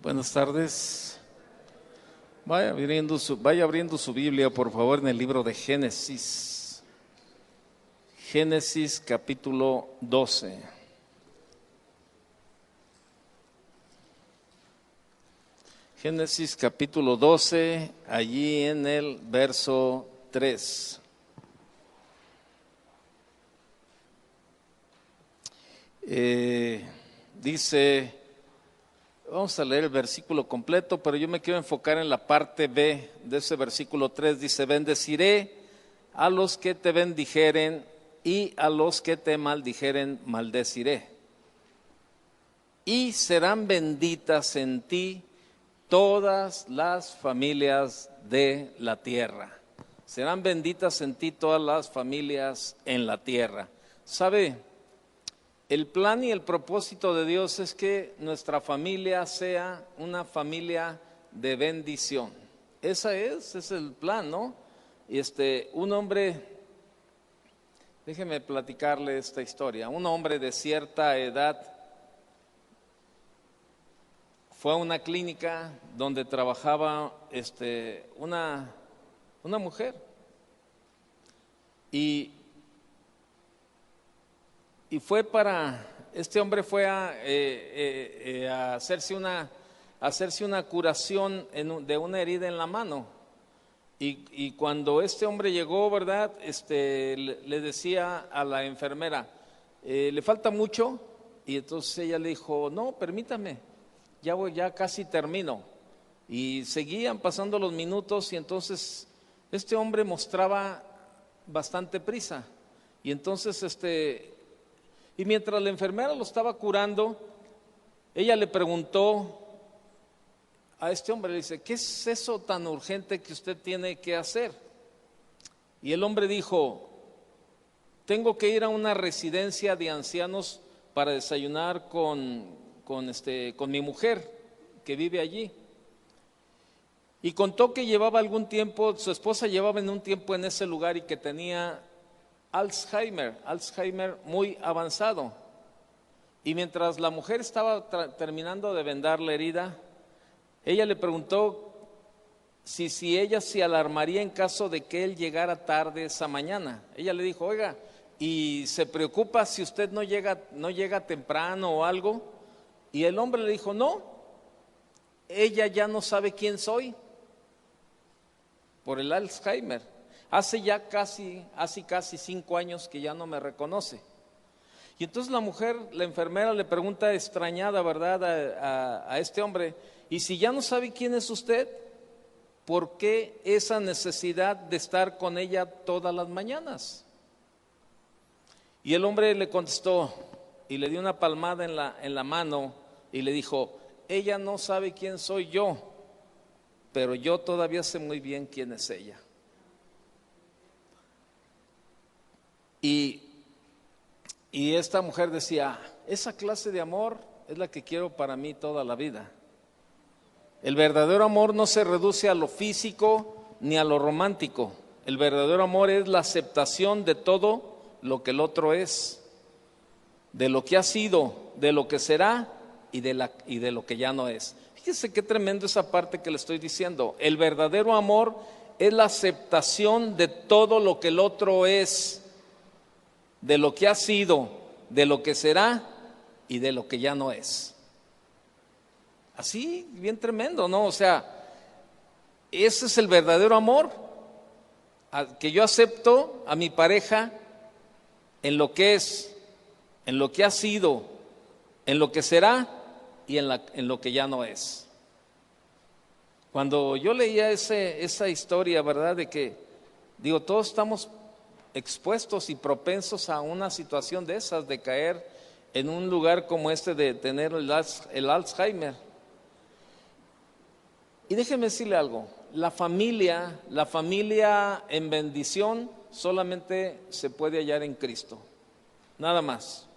Buenas tardes. Vaya abriendo su Biblia, por favor, en el libro de Génesis. Génesis capítulo 12. Génesis capítulo 12, allí en el verso 3. Dice, vamos a leer el versículo completo, pero yo me quiero enfocar en la parte B de ese versículo 3. Dice, bendeciré a los que te bendijeren y a los que te maldijeren maldeciré. Y serán benditas en ti todas las familias de la tierra. Serán benditas en ti todas las familias en la tierra. ¿Sabe? El plan y el propósito de Dios es que nuestra familia sea una familia de bendición. Ese es el plan, ¿no? Un hombre, déjeme platicarle esta historia. Un hombre de cierta edad fue a una clínica donde trabajaba una mujer y este hombre fue a hacerse una curación de una herida en la mano. Y cuando este hombre llegó, ¿verdad? Le decía a la enfermera, ¿le falta mucho? Y entonces ella le dijo, no, permítame, ya casi termino. Y seguían pasando los minutos y entonces este hombre mostraba bastante prisa. Y entonces y mientras la enfermera lo estaba curando, ella le preguntó a este hombre, le dice, ¿qué es eso tan urgente que usted tiene que hacer? Y el hombre dijo, tengo que ir a una residencia de ancianos para desayunar con mi mujer que vive allí. Y contó que llevaba algún tiempo, su esposa llevaba un tiempo en ese lugar y que tenía Alzheimer muy avanzado. Y mientras la mujer estaba terminando de vendar la herida, ella le preguntó si ella se alarmaría en caso de que él llegara tarde esa mañana. Ella le dijo, oiga, ¿y se preocupa si usted no llega temprano o algo? Y el hombre le dijo, no, ella ya no sabe quién soy por el Alzheimer. Hace casi 5 años que ya no me reconoce. Y entonces la enfermera le pregunta extrañada, ¿verdad? A este hombre, y si ya no sabe quién es usted, ¿por qué esa necesidad de estar con ella todas las mañanas? Y el hombre le contestó y le dio una palmada en la mano y le dijo, ella no sabe quién soy yo, pero yo todavía sé muy bien quién es ella. Y esta mujer decía, esa clase de amor es la que quiero para mí toda la vida. El verdadero amor no se reduce a lo físico ni a lo romántico. El verdadero amor es la aceptación de todo lo que el otro es, de lo que ha sido, de lo que será y de lo que ya no es. Fíjese qué tremendo esa parte que le estoy diciendo. El verdadero amor es la aceptación de todo lo que el otro es, de lo que ha sido, de lo que será y de lo que ya no es. Así, bien tremendo, ¿no? O sea, ese es el verdadero amor, que yo acepto a mi pareja en lo que es, en lo que ha sido, en lo que será y en lo que ya no es. Cuando yo leía esa historia, ¿verdad? De que, todos estamos expuestos y propensos a una situación de esas, de caer en un lugar como de tener el Alzheimer. Y déjeme decirle algo, la familia en bendición solamente se puede hallar en Cristo, nada más.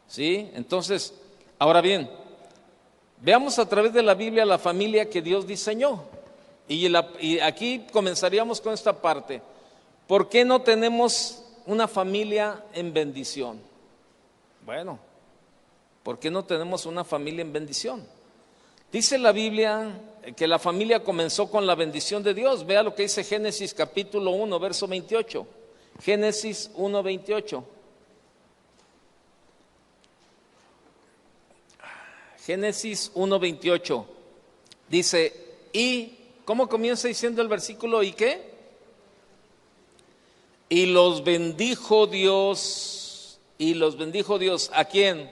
¿Sí? Entonces, ahora bien, veamos a través de la Biblia la familia que Dios diseñó. Y aquí comenzaríamos con esta parte. ¿Por qué no tenemos una familia en bendición? Bueno, ¿por qué no tenemos una familia en bendición? Dice la Biblia que la familia comenzó con la bendición de Dios. Vea lo que dice Génesis capítulo 1, verso 28. Génesis 1, 28. Génesis 1, 28. Dice, y, ¿cómo comienza diciendo el versículo? ¿Y qué? Y los bendijo Dios. Y los bendijo Dios. ¿A quién?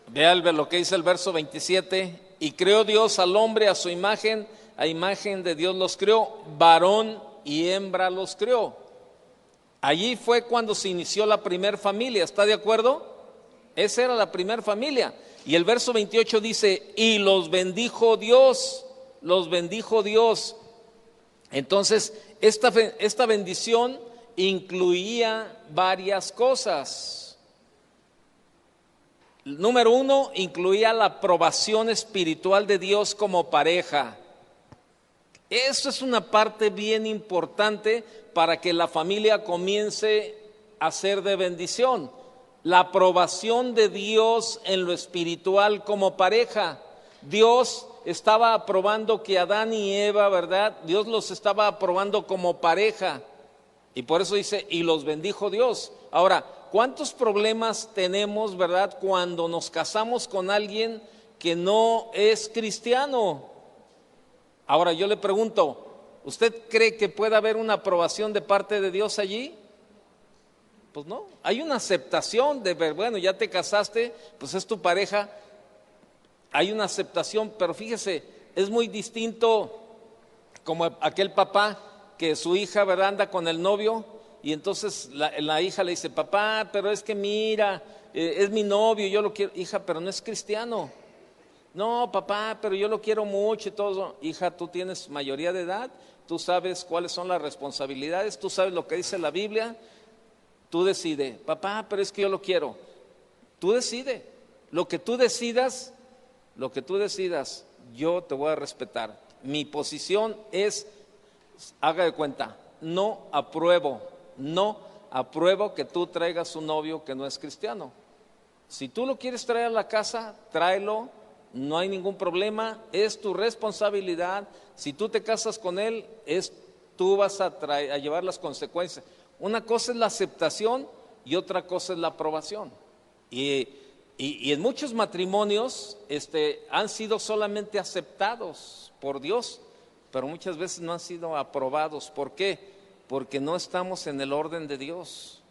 Vea lo que dice el verso 27. Y creó Dios al hombre a su imagen, a imagen de Dios los creó, varón y hembra los creó. Allí fue cuando se inició la primer familia, ¿está de acuerdo? Esa era la primer familia. Y el verso 28 dice, y los bendijo Dios, los bendijo Dios. Entonces, esta bendición incluía varias cosas. Número uno, incluía la aprobación espiritual de Dios como pareja. Eso es una parte bien importante para que la familia comience a ser de bendición. La aprobación de Dios en lo espiritual como pareja. Dios estaba aprobando que Adán y Eva, ¿verdad? Dios los estaba aprobando como pareja. Y por eso dice, y los bendijo Dios. Ahora, ¿cuántos problemas tenemos, verdad, cuando nos casamos con alguien que no es cristiano? Ahora yo le pregunto, ¿usted cree que puede haber una aprobación de parte de Dios allí? Pues no, hay una aceptación de ver, bueno, ya te casaste, pues es tu pareja, hay una aceptación, pero fíjese, es muy distinto como aquel papá que su hija, ¿verdad?, anda con el novio y entonces la hija le dice, papá, pero es que mira, es mi novio, yo lo quiero, hija, pero no es cristiano. No, papá, pero yo lo quiero mucho y todo. Hija, tú tienes mayoría de edad, tú sabes cuáles son las responsabilidades, tú sabes lo que dice la Biblia, tú decides. Papá, pero es que yo lo quiero. Tú decides. Lo que tú decidas, yo te voy a respetar. Mi posición es, haga de cuenta, no apruebo que tú traigas un novio que no es cristiano. Si tú lo quieres traer a la casa, tráelo. No hay ningún problema, es tu responsabilidad. Si tú te casas con él, tú vas a llevar las consecuencias. Una cosa es la aceptación y otra cosa es la aprobación. Y en muchos matrimonios han sido solamente aceptados por Dios, pero muchas veces no han sido aprobados. ¿Por qué? Porque no estamos en el orden de Dios.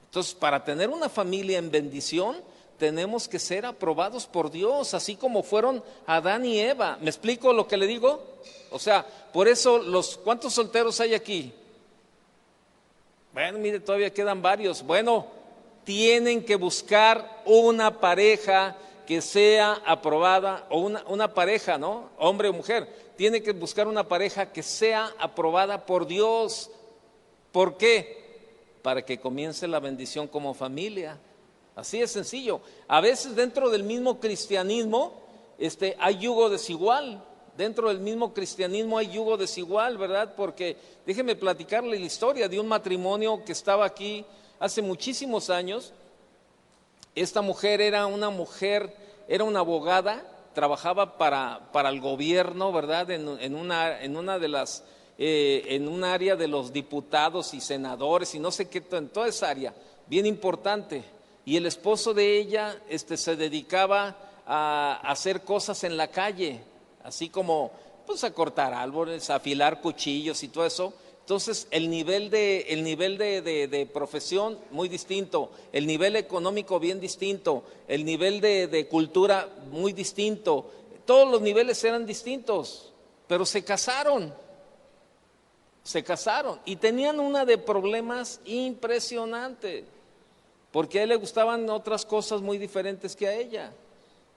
Entonces, para tener una familia en bendición, tenemos que ser aprobados por Dios, así como fueron Adán y Eva. ¿Me explico lo que le digo? O sea, por eso ¿cuántos solteros hay aquí? Bueno, mire, todavía quedan varios. Bueno, tienen que buscar una pareja que sea aprobada, o una pareja, ¿no? Hombre o mujer. Tienen que buscar una pareja que sea aprobada por Dios. ¿Por qué? Para que comience la bendición como familia. Así es sencillo. A veces dentro del mismo cristianismo hay yugo desigual. Dentro del mismo cristianismo hay yugo desigual, ¿verdad? Porque déjeme platicarle la historia de un matrimonio que estaba aquí hace muchísimos años. Esta mujer era una abogada, trabajaba para el gobierno, ¿verdad? En un área de los diputados y senadores y no sé qué, en toda esa área, bien importante. Y el esposo de ella se dedicaba a hacer cosas en la calle, así como pues a cortar árboles, a afilar cuchillos y todo eso. Entonces el nivel de profesión muy distinto, el nivel económico bien distinto, el nivel de cultura muy distinto, todos los niveles eran distintos, pero se casaron y tenían una de problemas impresionantes. Porque a él le gustaban otras cosas muy diferentes que a ella.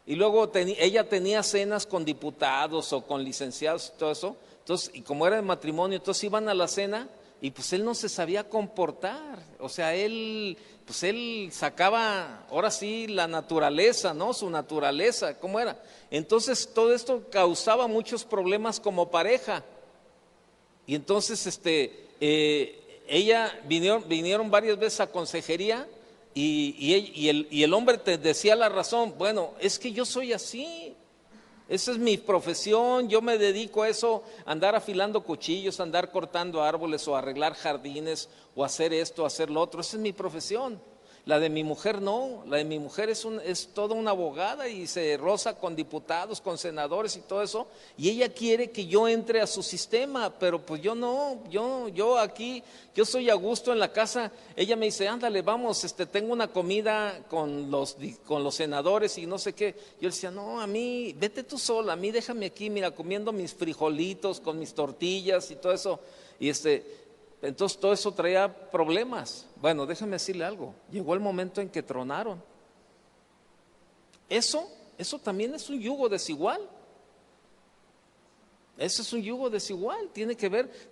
Y luego ella tenía cenas con diputados o con licenciados y todo eso. Entonces, y como era de matrimonio, entonces iban a la cena y pues él no se sabía comportar. O sea, él sacaba, ahora sí, la naturaleza, ¿no? Su naturaleza, ¿cómo era? Entonces, todo esto causaba muchos problemas como pareja. Y entonces, vinieron varias veces a consejería. y el hombre te decía la razón, bueno, es que yo soy así, esa es mi profesión, yo me dedico a eso, a andar afilando cuchillos, a andar cortando árboles o arreglar jardines o hacer esto, hacer lo otro, esa es mi profesión. La de mi mujer no, la de mi mujer es toda una abogada y se roza con diputados, con senadores y todo eso, y ella quiere que yo entre a su sistema, pero pues yo no, yo aquí, yo soy a gusto en la casa. Ella me dice, ándale, vamos, tengo una comida con los senadores y no sé qué. Yo le decía, no, a mí, vete tú sola, a mí déjame aquí, mira, comiendo mis frijolitos con mis tortillas y todo eso, y entonces todo eso traía problemas. Bueno, déjame decirle algo, llegó el momento en que tronaron. Eso también es un yugo desigual. Eso es un yugo desigual,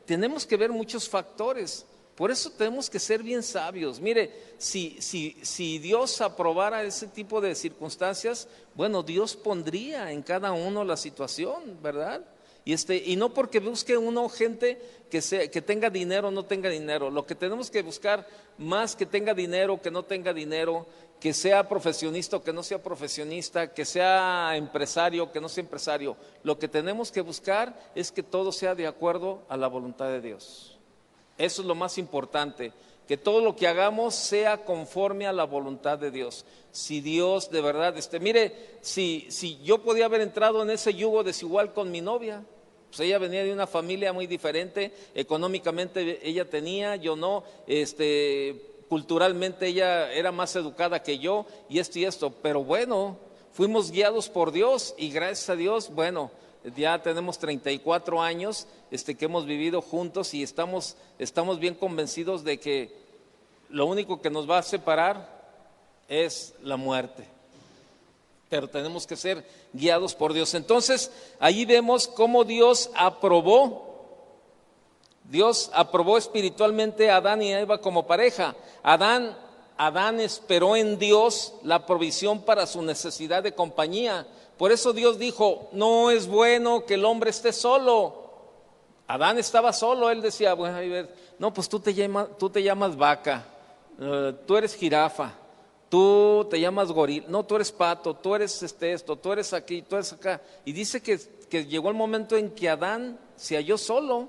tenemos que ver muchos factores. Por eso tenemos que ser bien sabios. Mire, si Dios aprobara ese tipo de circunstancias, bueno, Dios pondría en cada uno la situación, ¿verdad? Y no porque busque uno gente que tenga dinero o no tenga dinero. Lo que tenemos que buscar, más que tenga dinero, que no tenga dinero, que sea profesionista o que no sea profesionista, que sea empresario o que no sea empresario. Lo que tenemos que buscar es que todo sea de acuerdo a la voluntad de Dios. Eso es lo más importante, que todo lo que hagamos sea conforme a la voluntad de Dios. Si Dios de verdad, mire, si yo podía haber entrado en ese yugo desigual con mi novia, pues ella venía de una familia muy diferente, económicamente ella tenía, yo no, culturalmente ella era más educada que yo y esto, pero bueno, fuimos guiados por Dios y gracias a Dios, bueno, ya tenemos 34 años que hemos vivido juntos y estamos bien convencidos de que lo único que nos va a separar es la muerte. Pero tenemos que ser guiados por Dios. Entonces, allí vemos cómo Dios aprobó espiritualmente a Adán y a Eva como pareja. Adán esperó en Dios la provisión para su necesidad de compañía. Por eso Dios dijo, no es bueno que el hombre esté solo. Adán estaba solo, él decía, bueno, a ver, no, pues tú te llamas vaca, tú eres jirafa, tú te llamas gorila, no, tú eres pato, tú eres esto, tú eres aquí, tú eres acá. Y dice que llegó el momento en que Adán se halló solo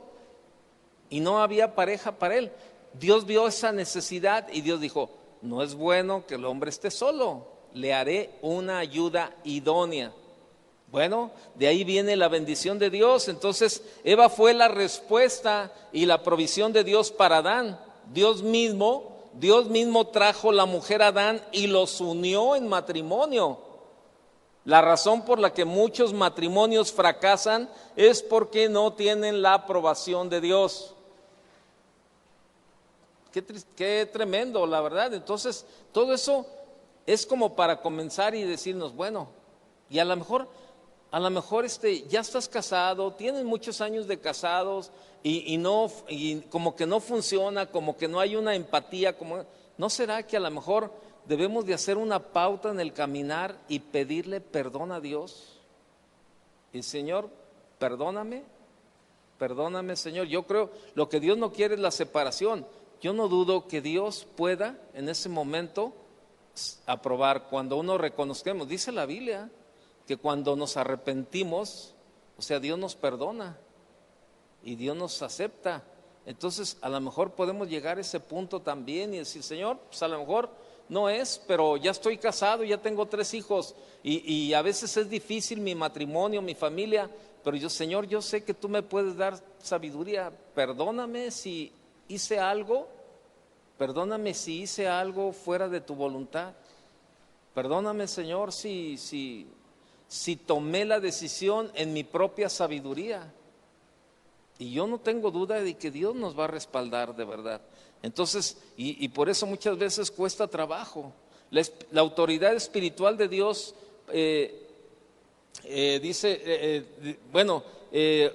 y no había pareja para él. Dios vio esa necesidad y Dios dijo, no es bueno que el hombre esté solo, le haré una ayuda idónea. Bueno, de ahí viene la bendición de Dios. Entonces, Eva fue la respuesta y la provisión de Dios para Adán. Dios mismo trajo la mujer a Adán y los unió en matrimonio. La razón por la que muchos matrimonios fracasan es porque no tienen la aprobación de Dios. Qué tremendo, la verdad. Entonces, todo eso es como para comenzar y decirnos, bueno, y a lo mejor ya estás casado, tienes muchos años de casados y como que no funciona, como que no hay una empatía, ¿no será que a lo mejor debemos de hacer una pauta en el caminar y pedirle perdón a Dios? Y Señor, perdóname, Señor. Yo creo, lo que Dios no quiere es la separación. Yo no dudo que Dios pueda en ese momento aprobar, cuando uno reconozcamos, dice la Biblia, que cuando nos arrepentimos, o sea, Dios nos perdona y Dios nos acepta. Entonces, a lo mejor podemos llegar a ese punto también y decir, Señor, pues a lo mejor no es, pero ya estoy casado, ya tengo 3 hijos y a veces es difícil mi matrimonio, mi familia, pero yo, Señor, yo sé que tú me puedes dar sabiduría. Perdóname si hice algo fuera de tu voluntad. Perdóname, Señor, si tomé la decisión en mi propia sabiduría. Y yo no tengo duda de que Dios nos va a respaldar de verdad. Entonces, y por eso muchas veces cuesta trabajo. La autoridad espiritual de Dios dice,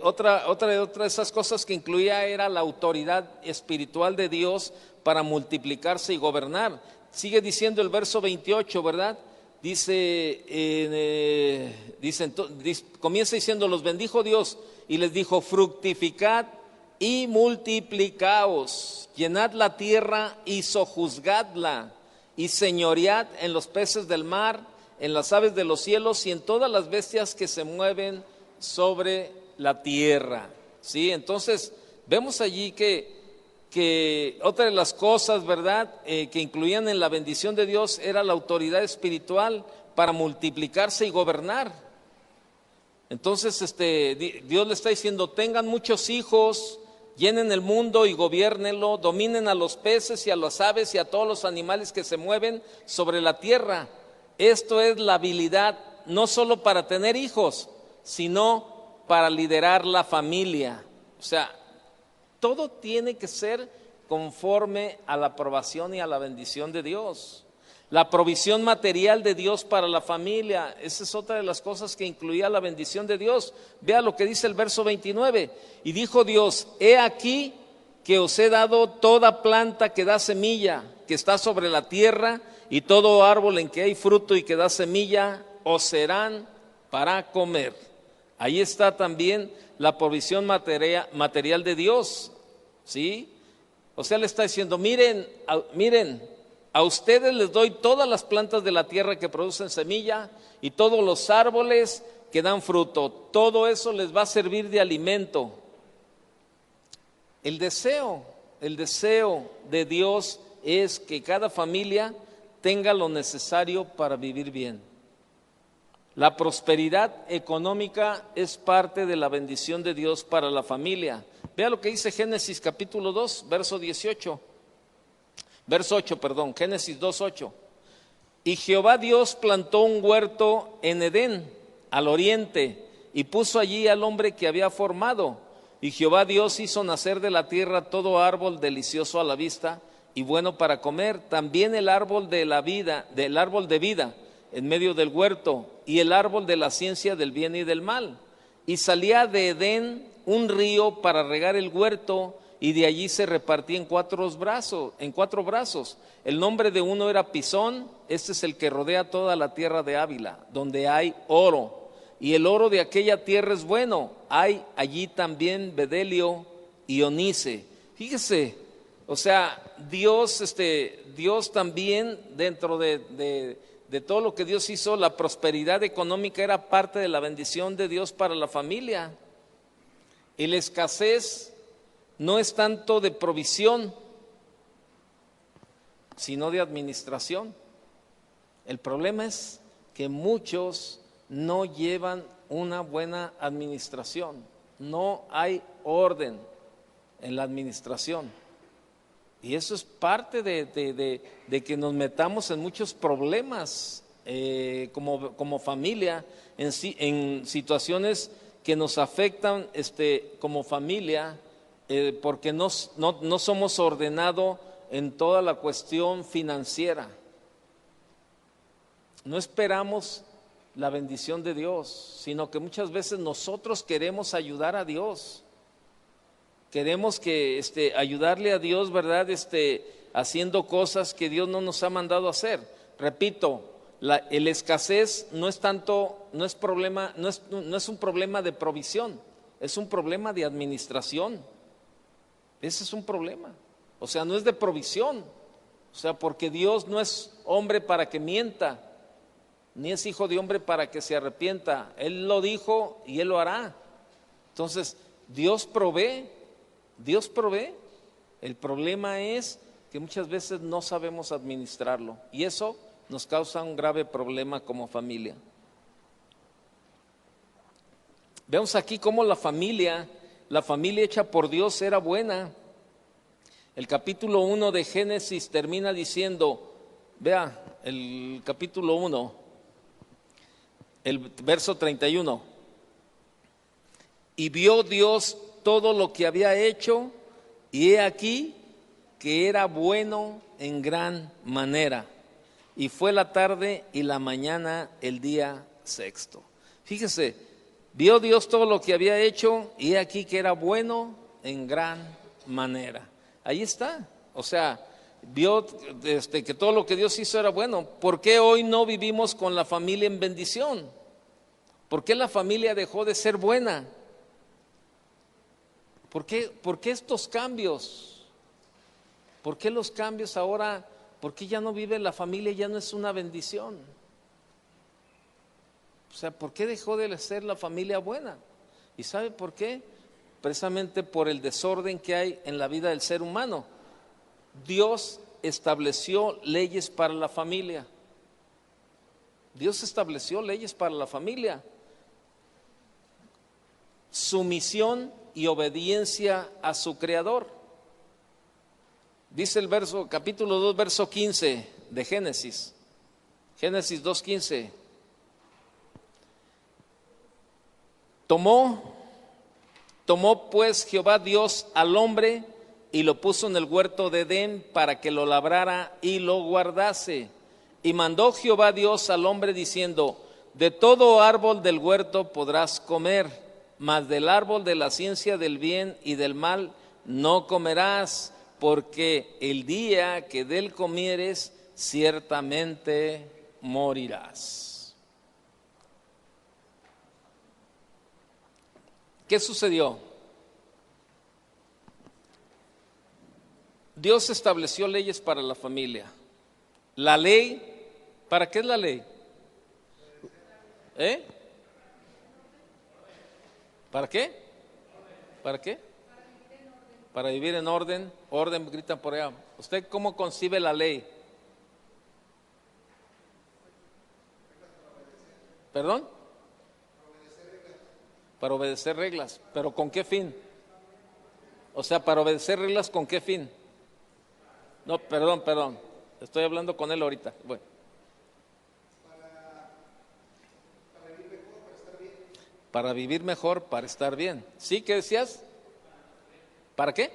otra de esas cosas que incluía era la autoridad espiritual de Dios para multiplicarse y gobernar. Sigue diciendo el verso 28, ¿verdad? Comienza diciendo, los bendijo Dios y les dijo, fructificad y multiplicaos, llenad la tierra y sojuzgadla, y señoread en los peces del mar, en las aves de los cielos y en todas las bestias que se mueven sobre la tierra. ¿Sí? Entonces, vemos allí que otra de las cosas, ¿verdad?, que incluían en la bendición de Dios era la autoridad espiritual para multiplicarse y gobernar. Entonces, Dios le está diciendo, tengan muchos hijos, llenen el mundo y gobiernenlo, dominen a los peces y a las aves y a todos los animales que se mueven sobre la tierra. Esto es la habilidad no solo para tener hijos, sino para liderar la familia. O sea, todo tiene que ser conforme a la aprobación y a la bendición de Dios. La provisión material de Dios para la familia, esa es otra de las cosas que incluía la bendición de Dios. Vea lo que dice el verso 29. Y dijo Dios, he aquí que os he dado toda planta que da semilla, que está sobre la tierra, y todo árbol en que hay fruto y que da semilla, os serán para comer. Ahí está también la provisión material de Dios, ¿sí? O sea, le está diciendo, miren, a ustedes les doy todas las plantas de la tierra que producen semilla y todos los árboles que dan fruto. Todo eso les va a servir de alimento. El deseo de Dios es que cada familia tenga lo necesario para vivir bien. La prosperidad económica es parte de la bendición de Dios para la familia. Vea lo que dice Génesis capítulo 2, verso 18. Verso 8, perdón, Génesis 2:8. Y Jehová Dios plantó un huerto en Edén, al oriente, y puso allí al hombre que había formado. Y Jehová Dios hizo nacer de la tierra todo árbol delicioso a la vista y bueno para comer, también el árbol de la vida, del árbol de vida en medio del huerto, y el árbol de la ciencia del bien y del mal. Y salía de Edén un río para regar el huerto, y de allí se repartía en cuatro brazos. El nombre de uno era Pisón, este es el que rodea toda la tierra de Ávila, donde hay oro, y el oro de aquella tierra es bueno. Hay allí también bedelio y onice. Fíjese, o sea, Dios también dentro de todo lo que Dios hizo, la prosperidad económica era parte de la bendición de Dios para la familia. Y la escasez no es tanto de provisión, sino de administración. El problema es que muchos no llevan una buena administración, no hay orden en la administración. Y eso es parte de que nos metamos en muchos problemas como familia, en situaciones que nos afectan como familia, porque no somos ordenados en toda la cuestión financiera. No esperamos la bendición de Dios, sino que muchas veces nosotros queremos ayudar a Dios. Queremos ayudarle a Dios, ¿verdad? Haciendo cosas que Dios no nos ha mandado hacer. Repito, el escasez no es un problema de provisión, es un problema de administración. Ese es un problema. O sea, no es de provisión. O sea, porque Dios no es hombre para que mienta, ni es hijo de hombre para que se arrepienta. Él lo dijo y Él lo hará. Entonces, Dios provee. El problema es que muchas veces no sabemos administrarlo y eso nos causa un grave problema como familia. Vemos aquí cómo la familia hecha por Dios era buena. El capítulo 1 de Génesis termina diciendo, vea el capítulo 1, el verso 31. Y vio Dios todo lo que había hecho, y he aquí que era bueno en gran manera. Y fue la tarde y la mañana el día sexto. Fíjese, vio Dios todo lo que había hecho, y he aquí que era bueno en gran manera. Ahí está, o sea, vio que todo lo que Dios hizo era bueno. ¿Por qué hoy no vivimos con la familia en bendición? ¿Por qué la familia dejó de ser buena? ¿Por qué estos cambios? ¿Por qué los cambios ahora? ¿Por qué ya no vive la familia? Ya no es una bendición. O sea, ¿por qué dejó de ser la familia buena? ¿Y sabe por qué? Precisamente por el desorden que hay en la vida del ser humano. Dios estableció leyes para la familia. Dios estableció leyes para la familia. Sumisión y obediencia a su Creador. Dice el capítulo 2, verso 15 de Génesis. Génesis 2:15. Tomó pues Jehová Dios al hombre y lo puso en el huerto de Edén para que lo labrara y lo guardase. Y mandó Jehová Dios al hombre diciendo: de todo árbol del huerto podrás comer, mas del árbol de la ciencia del bien y del mal no comerás, porque el día que de él comieres, ciertamente morirás. ¿Qué sucedió? Dios estableció leyes para la familia. La ley, ¿para qué es la ley? ¿Para qué? ¿Para qué? Para vivir en orden. Orden, gritan por allá. ¿Usted cómo concibe la ley? ¿Perdón? Para obedecer reglas. ¿Pero con qué fin? O sea, para obedecer reglas, ¿con qué fin? No, perdón. Estoy hablando con él ahorita. Bueno. Para vivir mejor, para estar bien. ¿Sí? ¿Qué decías? ¿Para qué?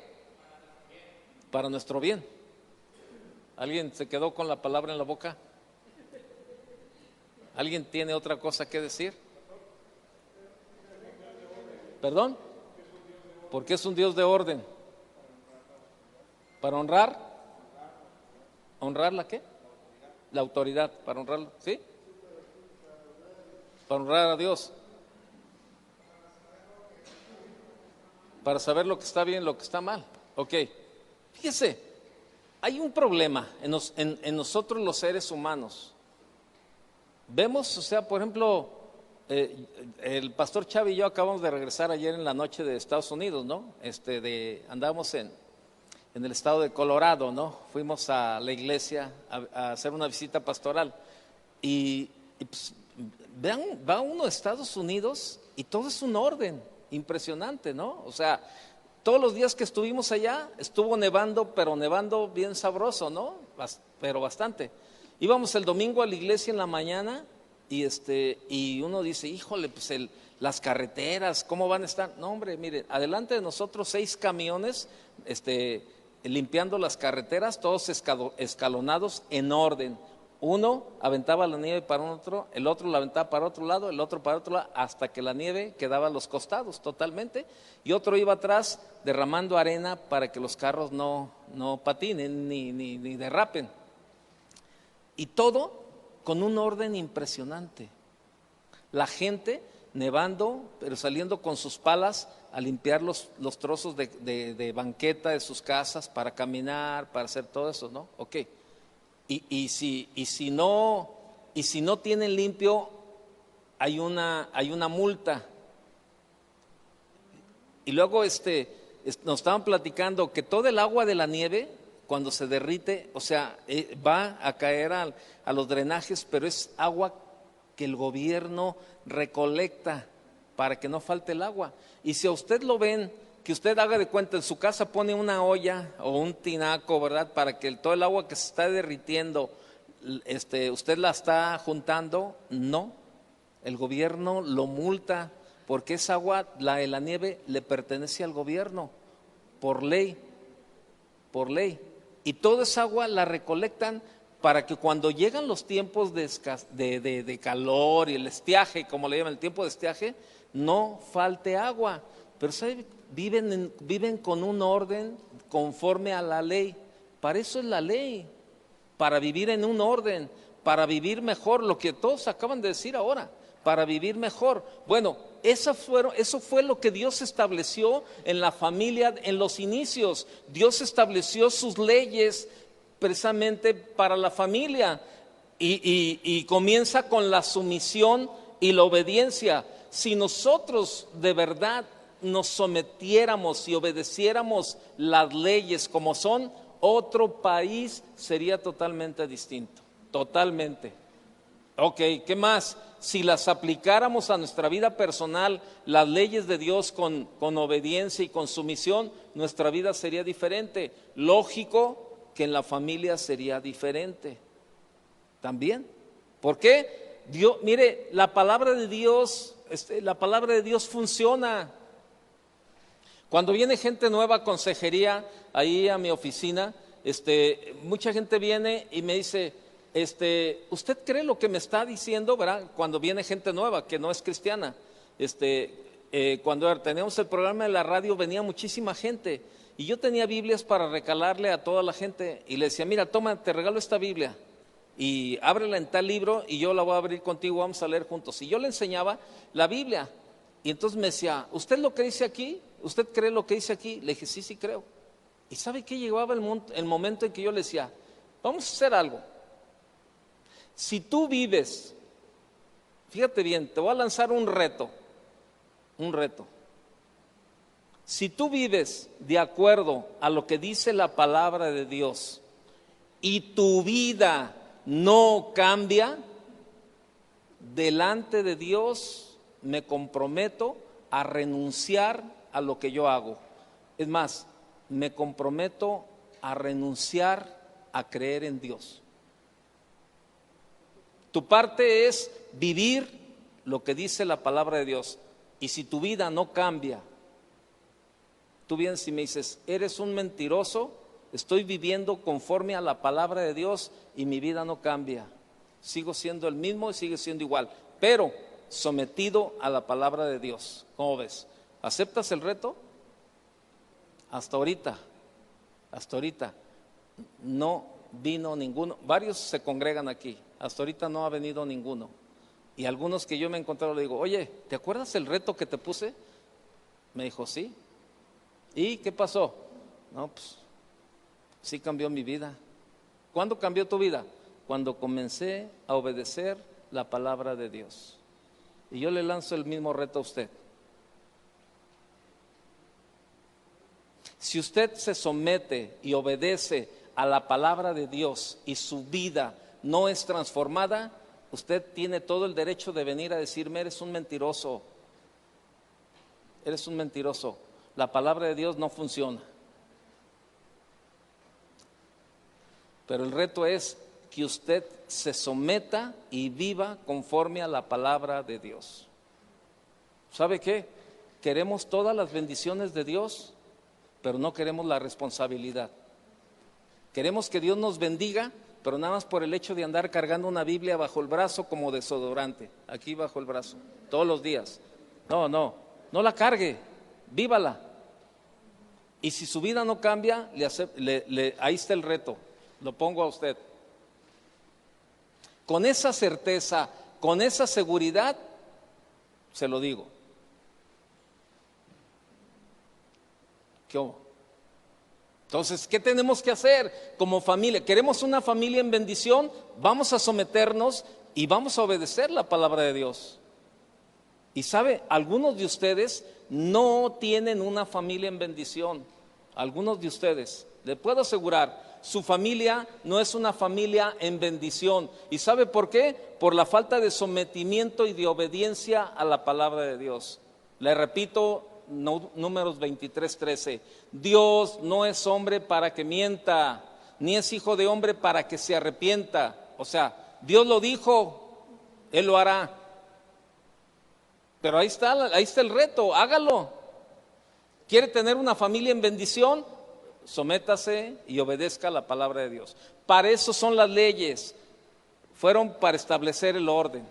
Para nuestro bien. ¿Alguien se quedó con la palabra en la boca? ¿Alguien tiene otra cosa que decir? ¿Perdón? Porque es un Dios de orden. ¿Para honrar? ¿Honrar la qué? La autoridad, para honrarlo, ¿sí? Para honrar a Dios. Para saber lo que está bien, lo que está mal. Ok. Fíjese, hay un problema en nosotros los seres humanos. Vemos, o sea, por ejemplo, el pastor Chavi y yo acabamos de regresar ayer en la noche de Estados Unidos, ¿no? Andábamos en el estado de Colorado, ¿no? Fuimos a la iglesia a hacer una visita pastoral. Y pues, va uno a Estados Unidos y todo es un orden impresionante, ¿no? O sea, todos los días que estuvimos allá estuvo nevando, pero nevando bien sabroso, ¿no? Pero bastante. Íbamos el domingo a la iglesia en la mañana y uno dice, híjole, pues las carreteras, ¿cómo van a estar? No, hombre, mire, adelante de nosotros 6 camiones limpiando las carreteras, todos escalonados en orden. Uno aventaba la nieve para un otro, el otro la aventaba para otro lado, el otro para otro lado, hasta que la nieve quedaba a los costados totalmente, y otro iba atrás derramando arena para que los carros no patinen ni derrapen. Y todo con un orden impresionante. La gente nevando, pero saliendo con sus palas a limpiar los trozos de banqueta de sus casas para caminar, para hacer todo eso, ¿no? Ok. Y si no tienen limpio, hay una multa. Y luego nos estaban platicando que todo el agua de la nieve, cuando se derrite, o sea, va a caer a los drenajes, pero es agua que el gobierno recolecta para que no falte el agua. Y si a usted lo ven, que usted haga de cuenta, en su casa pone una olla o un tinaco, ¿verdad? Para que todo el agua que se está derritiendo, usted la está juntando. No, el gobierno lo multa porque esa agua, la de la nieve, le pertenece al gobierno por ley. Y toda esa agua la recolectan para que cuando llegan los tiempos de calor y el estiaje, como le llaman, el tiempo de estiaje, no falte agua. Pero ¿sabe? Viven con un orden conforme a la ley. Para eso es la ley, para vivir en un orden, para vivir mejor, lo que todos acaban de decir ahora, para vivir mejor. Bueno, eso fue lo que Dios estableció en la familia en los inicios. Dios estableció sus leyes precisamente para la familia y comienza con la sumisión y la obediencia. Si nosotros de verdad nos sometiéramos y obedeciéramos las leyes como son, otro país sería totalmente distinto, totalmente. Ok, ¿qué más? Si las aplicáramos a nuestra vida personal, las leyes de Dios con obediencia y con sumisión, nuestra vida sería diferente. Lógico que en la familia sería diferente también. ¿Por qué? Dios, mire, la palabra de Dios funciona. Cuando viene gente nueva a consejería ahí a mi oficina, mucha gente viene y me dice, ¿usted cree lo que me está diciendo? ¿Verdad? Cuando viene gente nueva que no es cristiana, cuando teníamos el programa de la radio venía muchísima gente y yo tenía Biblias para regalarle a toda la gente y le decía, mira, toma, te regalo esta Biblia y ábrela en tal libro y yo la voy a abrir contigo, vamos a leer juntos. Y yo le enseñaba la Biblia y entonces me decía, ¿usted lo que dice aquí? ¿Usted cree lo que dice aquí? Le dije, sí, sí creo. ¿Y sabe qué? Llegaba el momento en que yo le decía, vamos a hacer algo. Si tú vives, fíjate bien, te voy a lanzar un reto. Si tú vives de acuerdo a lo que dice la palabra de Dios y tu vida no cambia, delante de Dios me comprometo a renunciar a lo que yo hago. Es más, me comprometo a renunciar a creer en Dios. Tu parte es vivir lo que dice la palabra de Dios. Y si tu vida no cambia, tú vienes y me dices, eres un mentiroso, estoy viviendo conforme a la palabra de Dios y mi vida no cambia. Sigo siendo el mismo y sigue siendo igual, pero sometido a la palabra de Dios. ¿Cómo ves? ¿Aceptas el reto? Hasta ahorita no vino ninguno. Varios se congregan aquí, hasta ahorita no ha venido ninguno. Y algunos que yo me he encontrado le digo, oye, ¿te acuerdas el reto que te puse? Me dijo, sí. ¿Y qué pasó? No, pues sí cambió mi vida. ¿Cuándo cambió tu vida? Cuando comencé a obedecer la palabra de Dios. Y yo le lanzo el mismo reto a usted. Si usted se somete y obedece a la palabra de Dios y su vida no es transformada, usted tiene todo el derecho de venir a decirme, eres un mentiroso. Eres un mentiroso. La palabra de Dios no funciona. Pero el reto es que usted se someta y viva conforme a la palabra de Dios. ¿Sabe qué? Queremos todas las bendiciones de Dios, pero no queremos la responsabilidad. Queremos que Dios nos bendiga, pero nada más por el hecho de andar cargando una Biblia bajo el brazo como desodorante, aquí bajo el brazo, todos los días. No la cargue, vívala. Y si su vida no cambia, ahí está el reto, lo pongo a usted. Con esa certeza, con esa seguridad, se lo digo. ¿Qué hubo? Entonces, ¿qué tenemos que hacer como familia? ¿Queremos una familia en bendición? Vamos a someternos y vamos a obedecer la palabra de Dios. Y sabe, algunos de ustedes no tienen una familia en bendición. Algunos de ustedes, le puedo asegurar, su familia no es una familia en bendición. ¿Y sabe por qué? Por la falta de sometimiento y de obediencia a la palabra de Dios. Le repito, Números 23:13. Dios no es hombre para que mienta, ni es hijo de hombre para que se arrepienta. O sea, Dios lo dijo, Él lo hará. Pero ahí está el reto, hágalo. ¿Quiere tener una familia en bendición? Sométase y obedezca la palabra de Dios. Para eso son las leyes. Fueron para establecer el orden.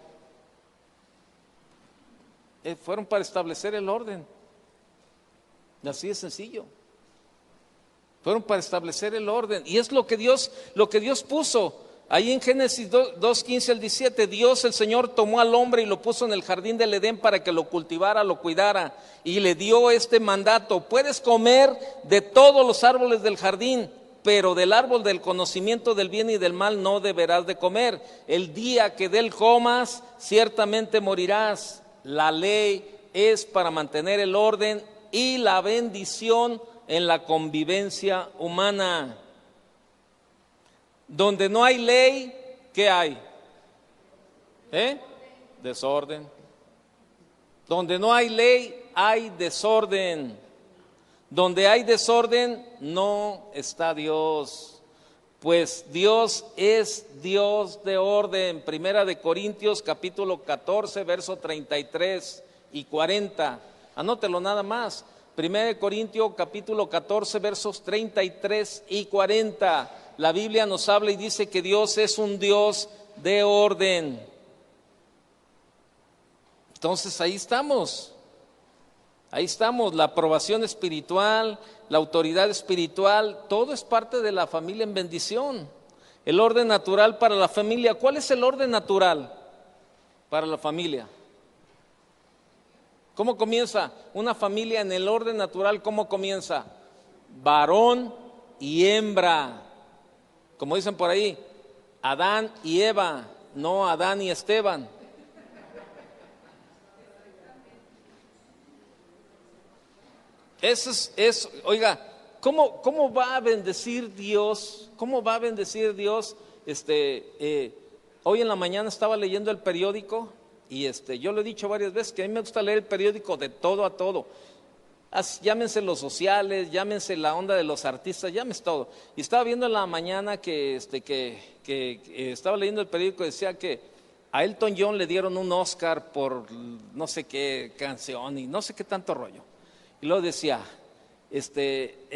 Fueron para establecer el orden. Así de sencillo. Fueron para establecer el orden. Y es lo que Dios puso. Ahí en Génesis 2:15 al 17, Dios el Señor tomó al hombre y lo puso en el jardín del Edén para que lo cultivara, lo cuidara. Y le dio este mandato: puedes comer de todos los árboles del jardín, pero del árbol del conocimiento del bien y del mal no deberás de comer. El día que de él comas, ciertamente morirás. La ley es para mantener el orden y la bendición en la convivencia humana. Donde no hay ley, ¿qué hay? Desorden. Donde no hay ley, hay desorden. Donde hay desorden, no está Dios. Pues Dios es Dios de orden. Primera de Corintios capítulo 14, verso 33 y 40. Anótelo nada más. Primera de Corintios capítulo 14, versos 33 y 40. La Biblia nos habla y dice que Dios es un Dios de orden. Entonces ahí estamos, la aprobación espiritual, la autoridad espiritual, todo es parte de la familia en bendición. El orden natural para la familia, ¿cuál es el orden natural para la familia? ¿Cómo comienza una familia en el orden natural? ¿Cómo comienza? Varón y hembra, como dicen por ahí, Adán y Eva, no Adán y Esteban. Oiga, ¿cómo va a bendecir Dios? ¿Cómo va a bendecir Dios? Hoy en la mañana estaba leyendo el periódico y yo lo he dicho varias veces que a mí me gusta leer el periódico de todo a todo. Llámense los sociales, llámense la onda de los artistas, llámense todo. Y estaba viendo en la mañana que estaba leyendo el periódico y decía que a Elton John le dieron un Oscar por no sé qué canción y no sé qué tanto rollo. Y luego decía, dice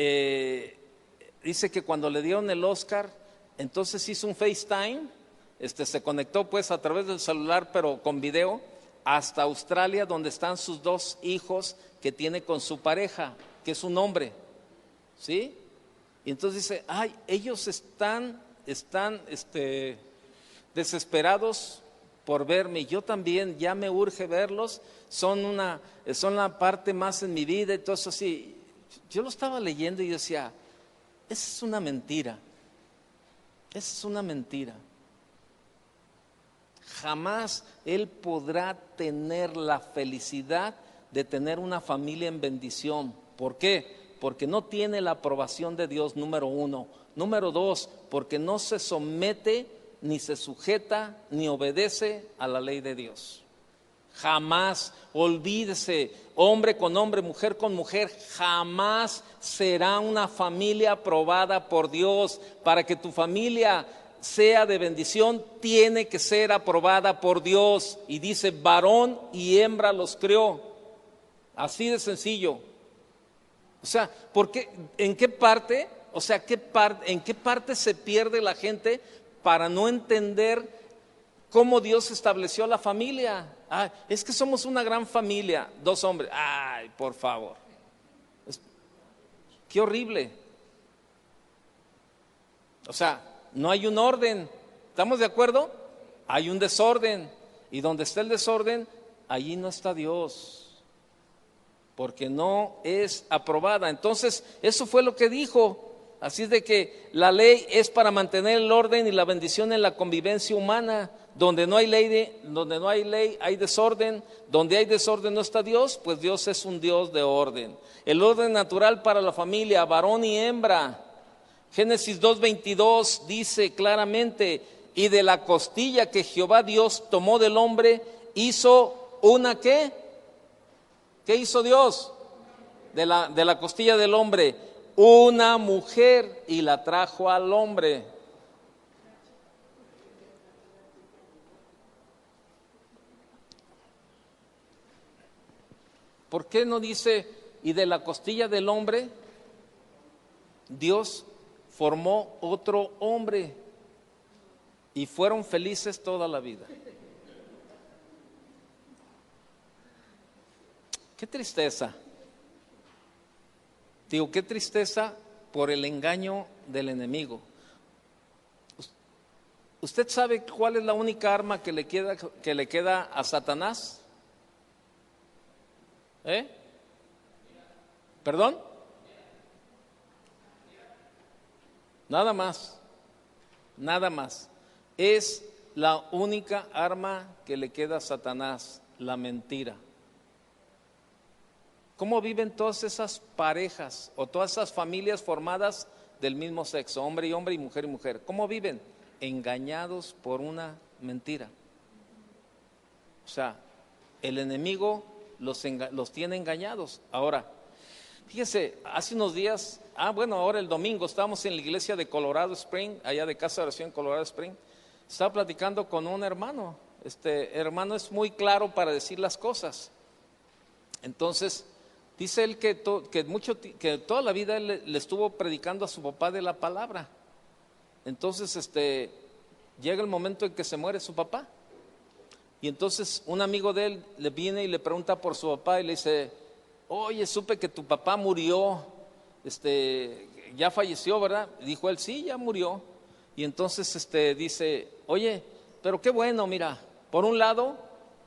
que cuando le dieron el Oscar, entonces hizo un FaceTime, se conectó pues a través del celular, pero con video, hasta Australia, donde están sus 2 hijos que tiene con su pareja, que es un hombre, ¿sí? Y entonces dice, ay, ellos están desesperados por verme, yo también, ya me urge verlos, son la parte más en mi vida, y todo eso así. Yo lo estaba leyendo y decía, esa es una mentira, esa es una mentira. Jamás él podrá tener la felicidad de tener una familia en bendición. ¿Por qué? Porque no tiene la aprobación de Dios, número 1. Número 2, porque no se somete, ni se sujeta, ni obedece a la ley de Dios. Jamás, olvídese, hombre con hombre, mujer con mujer, jamás será una familia aprobada por Dios. Para que tu familia sea de bendición, tiene que ser aprobada por Dios. Y dice, varón y hembra los creó. Así de sencillo. O sea, ¿en qué parte? O sea, ¿en qué parte se pierde la gente para no entender cómo Dios estableció la familia? Es que somos una gran familia, 2 hombres. Ay, por favor. Qué horrible. O sea, no hay un orden. ¿Estamos de acuerdo? Hay un desorden. Y donde está el desorden, allí no está Dios. Porque no es aprobada. Entonces, eso fue lo que dijo. Así es de que la ley es para mantener el orden y la bendición en la convivencia humana. Donde no hay ley, hay desorden. Donde hay desorden no está Dios, pues Dios es un Dios de orden. El orden natural para la familia, varón y hembra. Génesis 2:22 dice claramente, y de la costilla que Jehová Dios tomó del hombre, hizo una ¿qué? ¿Qué hizo Dios? De la costilla del hombre, una mujer, y la trajo al hombre. ¿Por qué no dice, y de la costilla del hombre, Dios formó otro hombre y fueron felices toda la vida? Qué tristeza. Digo, qué tristeza por el engaño del enemigo. ¿Usted sabe cuál es la única arma que le queda a Satanás? ¿Perdón? Nada más, nada más. Es la única arma que le queda a Satanás, la mentira. ¿Cómo viven todas esas parejas o todas esas familias formadas del mismo sexo, hombre y hombre y mujer? ¿Cómo viven? Engañados por una mentira. O sea, el enemigo los tiene engañados. Ahora, fíjese, hace unos días, ahora el domingo, estábamos en la iglesia de Colorado Spring, allá de Casa de Oración en Colorado Spring. Estaba platicando con un hermano. Este hermano es muy claro para decir las cosas. Entonces, dice él que toda la vida él le estuvo predicando a su papá de la palabra. Entonces, llega el momento en que se muere su papá. Y entonces un amigo de él le viene y le pregunta por su papá y le dice: oye, supe que tu papá murió, ya falleció, ¿verdad? Y dijo él: sí, ya murió. Y entonces dice: oye, pero qué bueno, mira, por un lado,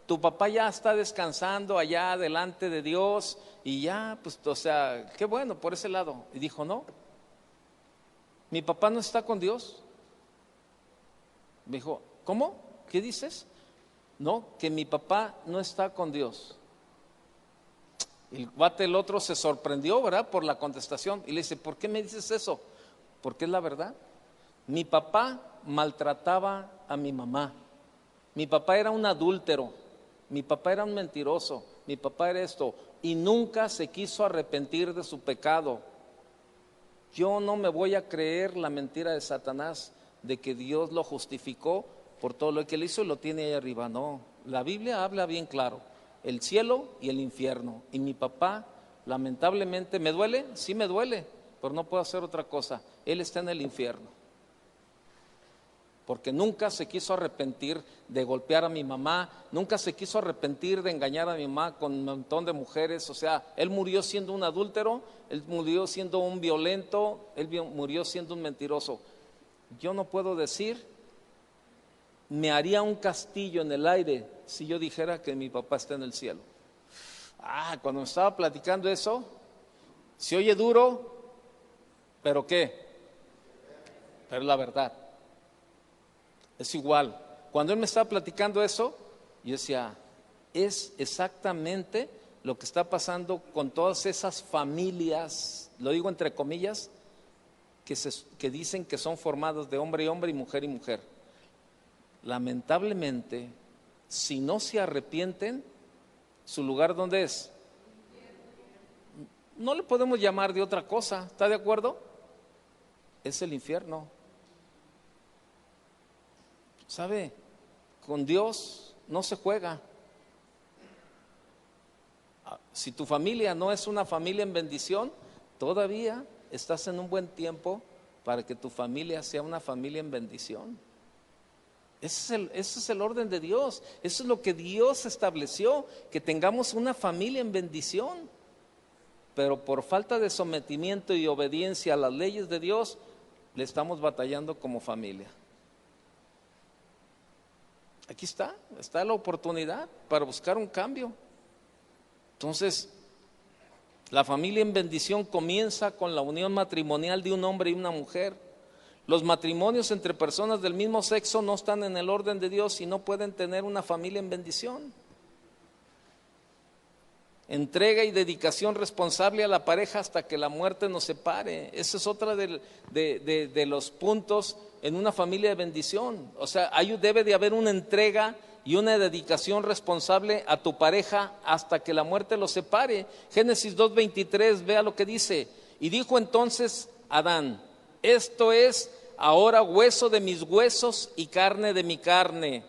tu papá ya está descansando allá delante de Dios y ya, pues, o sea, qué bueno por ese lado. Y dijo: no, mi papá no está con Dios. Me dijo: ¿cómo? ¿Qué dices? No, que mi papá no está con Dios. El otro se sorprendió, ¿verdad?, por la contestación y le dice: ¿por qué me dices eso? Porque es la verdad. Mi papá maltrataba a mi mamá. Mi papá era un adúltero. Mi papá era un mentiroso. Mi papá era esto. Y nunca se quiso arrepentir de su pecado. Yo no me voy a creer la mentira de Satanás de que Dios lo justificó por todo lo que él hizo y lo tiene ahí arriba. No, la Biblia habla bien claro: el cielo y el infierno. Y mi papá, lamentablemente, ¿me duele? Sí me duele, pero no puedo hacer otra cosa. Él está en el infierno, porque nunca se quiso arrepentir de golpear a mi mamá, nunca se quiso arrepentir de engañar a mi mamá con un montón de mujeres. O sea, él murió siendo un adúltero, él murió siendo un violento, él murió siendo un mentiroso. Yo no puedo decir: me haría un castillo en el aire si yo dijera que mi papá está en el cielo. Cuando me estaba platicando eso, se oye duro, pero ¿qué? Pero es la verdad. Es igual. Cuando él me estaba platicando eso, yo decía: es exactamente lo que está pasando con todas esas familias, lo digo entre comillas, que dicen que son formadas de hombre y hombre y mujer. Lamentablemente, si no se arrepienten, ¿su lugar dónde es? No le podemos llamar de otra cosa, ¿está de acuerdo? Es el infierno. ¿Sabe? Con Dios no se juega. Si tu familia no es una familia en bendición, todavía estás en un buen tiempo para que tu familia sea una familia en bendición. Ese es el orden de Dios. Eso es lo que Dios estableció, que tengamos una familia en bendición. Pero por falta de sometimiento y obediencia a las leyes de Dios, le estamos batallando como familia. Aquí está la oportunidad para buscar un cambio. Entonces, la familia en bendición comienza con la unión matrimonial de un hombre y una mujer. Los matrimonios entre personas del mismo sexo no están en el orden de Dios y no pueden tener una familia en bendición. Entrega y dedicación responsable a la pareja hasta que la muerte nos separe. Ese es otra de los puntos en una familia de bendición. O sea, debe de haber una entrega y una dedicación responsable a tu pareja hasta que la muerte los separe. Génesis 2:23, vea lo que dice: y dijo entonces Adán: esto es ahora hueso de mis huesos y carne de mi carne.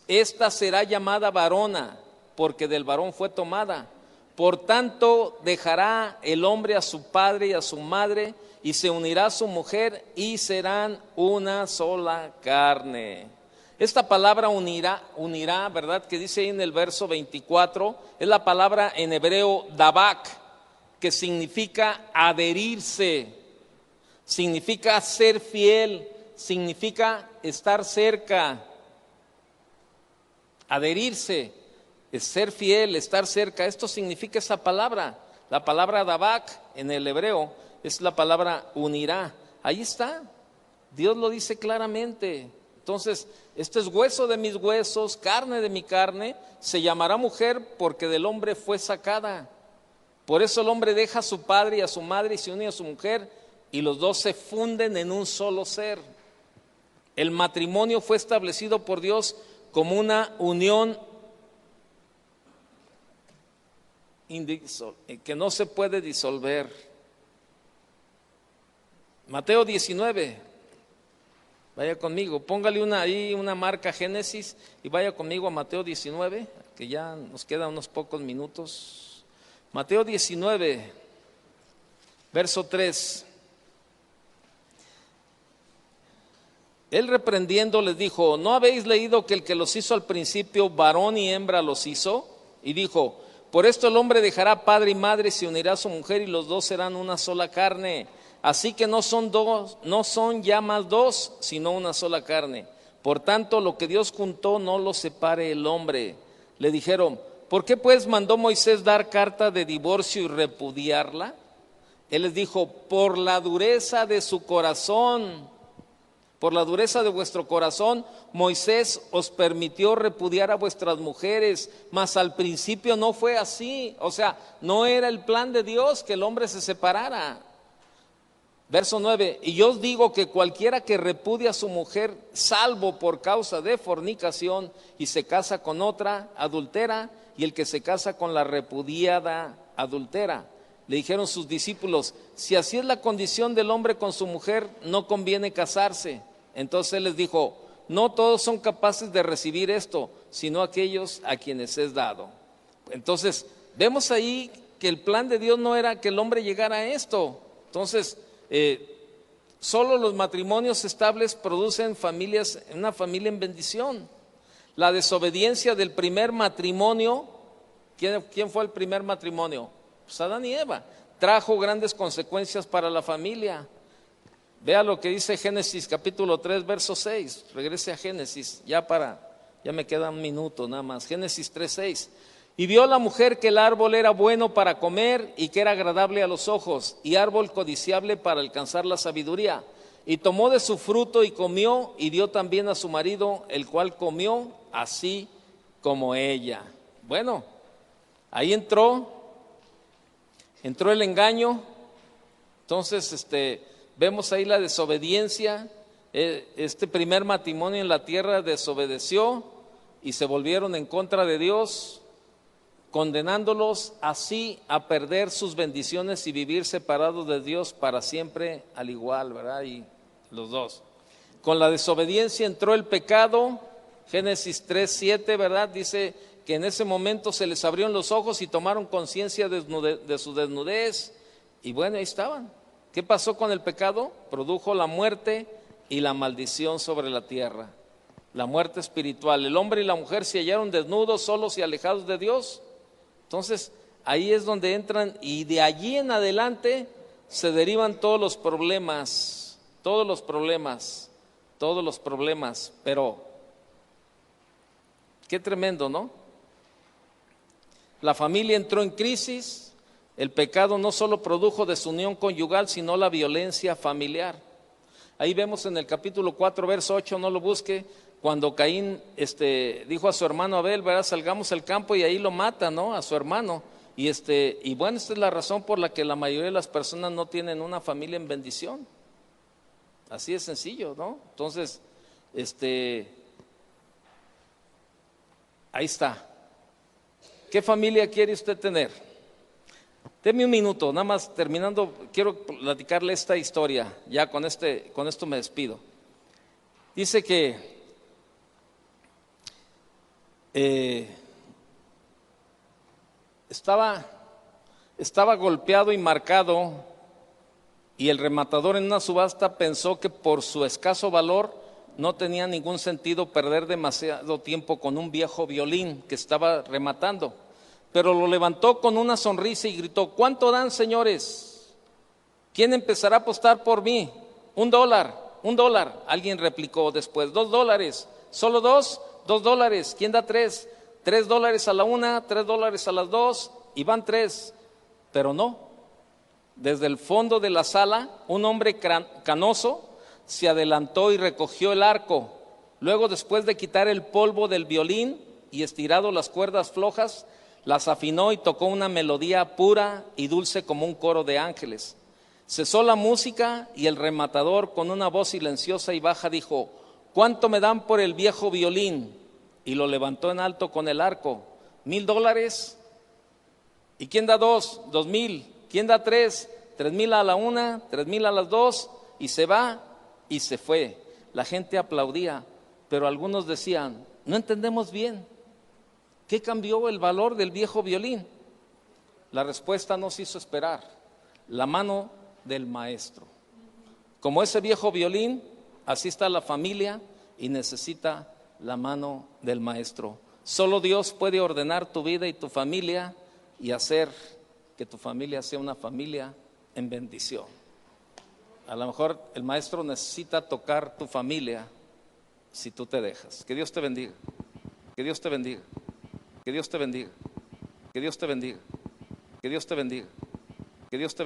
Esta será llamada varona, porque del varón fue tomada. Por tanto, dejará el hombre a su padre y a su madre, y se unirá a su mujer, y serán una sola carne. Esta palabra unirá, ¿verdad?, que dice ahí en el verso 24, es la palabra en hebreo dabak, que significa adherirse, significa ser fiel, significa estar cerca. Adherirse es ser fiel, estar cerca. Esto significa esa palabra. La palabra dabak en el hebreo es la palabra unirá. Ahí está, Dios lo dice claramente. Entonces, este es hueso de mis huesos, carne de mi carne, se llamará mujer porque del hombre fue sacada. Por eso el hombre deja a su padre y a su madre y se une a su mujer y los dos se funden en un solo ser. El matrimonio fue establecido por Dios como una unión que no se puede disolver. Mateo 19. Vaya conmigo, póngale ahí una marca Génesis y vaya conmigo a Mateo 19, que ya nos quedan unos pocos minutos. Mateo 19, verso 3. Él reprendiendo les dijo: ¿no habéis leído que el que los hizo al principio, varón y hembra los hizo? Y dijo: por esto el hombre dejará padre y madre, se unirá a su mujer y los dos serán una sola carne. Así que no son ya más dos, sino una sola carne. Por tanto, lo que Dios juntó no lo separe el hombre. Le dijeron: ¿por qué pues mandó Moisés dar carta de divorcio y repudiarla? Él les dijo: por la dureza de su corazón, por la dureza de vuestro corazón, Moisés os permitió repudiar a vuestras mujeres, mas al principio no fue así. O sea, no era el plan de Dios que el hombre se separara. Verso 9, y yo os digo que cualquiera que repudia a su mujer, salvo por causa de fornicación, y se casa con otra, adultera, y el que se casa con la repudiada, adultera. Le dijeron sus discípulos: si así es la condición del hombre con su mujer, no conviene casarse. Entonces él les dijo: no todos son capaces de recibir esto, sino aquellos a quienes es dado. Entonces, vemos ahí que el plan de Dios no era que el hombre llegara a esto. Entonces, solo los matrimonios estables producen una familia en bendición. La desobediencia del primer matrimonio, ¿quién fue el primer matrimonio? Pues Adán y Eva. Trajo grandes consecuencias para la familia. Vea lo que dice Génesis capítulo 3, verso 6. Regrese a Génesis, ya me queda un minuto nada más. Génesis 3, 6. Y vio la mujer que el árbol era bueno para comer y que era agradable a los ojos, y árbol codiciable para alcanzar la sabiduría. Y tomó de su fruto y comió, y dio también a su marido, el cual comió así como ella. Bueno, ahí entró el engaño. Entonces, vemos ahí la desobediencia. Este primer matrimonio en la tierra desobedeció y se volvieron en contra de Dios, condenándolos así a perder sus bendiciones y vivir separados de Dios para siempre al igual, ¿verdad? Y los dos. Con la desobediencia entró el pecado. Génesis 3, 7, ¿verdad? Dice que en ese momento se les abrieron los ojos y tomaron conciencia de su desnudez. Y bueno, ahí estaban. ¿Qué pasó con el pecado? Produjo la muerte y la maldición sobre la tierra. La muerte espiritual. El hombre y la mujer se hallaron desnudos, solos y alejados de Dios. Entonces, ahí es donde entran, y de allí en adelante se derivan todos los problemas. Pero, qué tremendo, ¿no? La familia entró en crisis. El pecado no solo produjo desunión conyugal, sino la violencia familiar. Ahí vemos en el capítulo 4, verso 8, no lo busque, cuando Caín dijo a su hermano Abel, ¿verdad? Salgamos al campo, y ahí lo mata, ¿no? A su hermano. Y bueno, esta es la razón por la que la mayoría de las personas no tienen una familia en bendición. Así de sencillo, ¿no? Entonces, ahí está. ¿Qué familia quiere usted tener? Deme un minuto, nada más terminando, quiero platicarle esta historia. Ya con esto me despido. Dice que estaba golpeado y marcado, y el rematador en una subasta pensó que por su escaso valor no tenía ningún sentido perder demasiado tiempo con un viejo violín que estaba rematando, pero lo levantó con una sonrisa y gritó: ¿cuánto dan, señores? ¿Quién empezará a apostar por mí? $1. Alguien replicó después: $2. ¿Solo dos? $2. ¿Quién da 3? $3 a la una, $3 a las dos, y van 3. Pero no, Desde el fondo de la sala, un hombre canoso se adelantó y recogió el arco. Luego, después de quitar el polvo del violín y estirado las cuerdas flojas, las afinó y tocó una melodía pura y dulce como un coro de ángeles. Cesó la música y el rematador, con una voz silenciosa y baja, dijo: ¿cuánto me dan por el viejo violín? Y lo levantó en alto con el arco. $1,000. ¿Y quién da 2? 2,000. ¿Quién da 3? 3,000 a la una, 3,000 a las 2. Y se va y se fue. La gente aplaudía, pero algunos decían: no entendemos bien. ¿Qué cambió el valor del viejo violín? La respuesta nos hizo esperar: la mano del maestro. Como ese viejo violín, así está la familia y necesita la mano del maestro. Solo Dios puede ordenar tu vida y tu familia y hacer que tu familia sea una familia en bendición. A lo mejor el maestro necesita tocar tu familia si tú te dejas. Que Dios te bendiga. Que Dios te bendiga. Que Dios te bendiga. Que Dios te bendiga. Que Dios te bendiga. Que Dios te bendiga.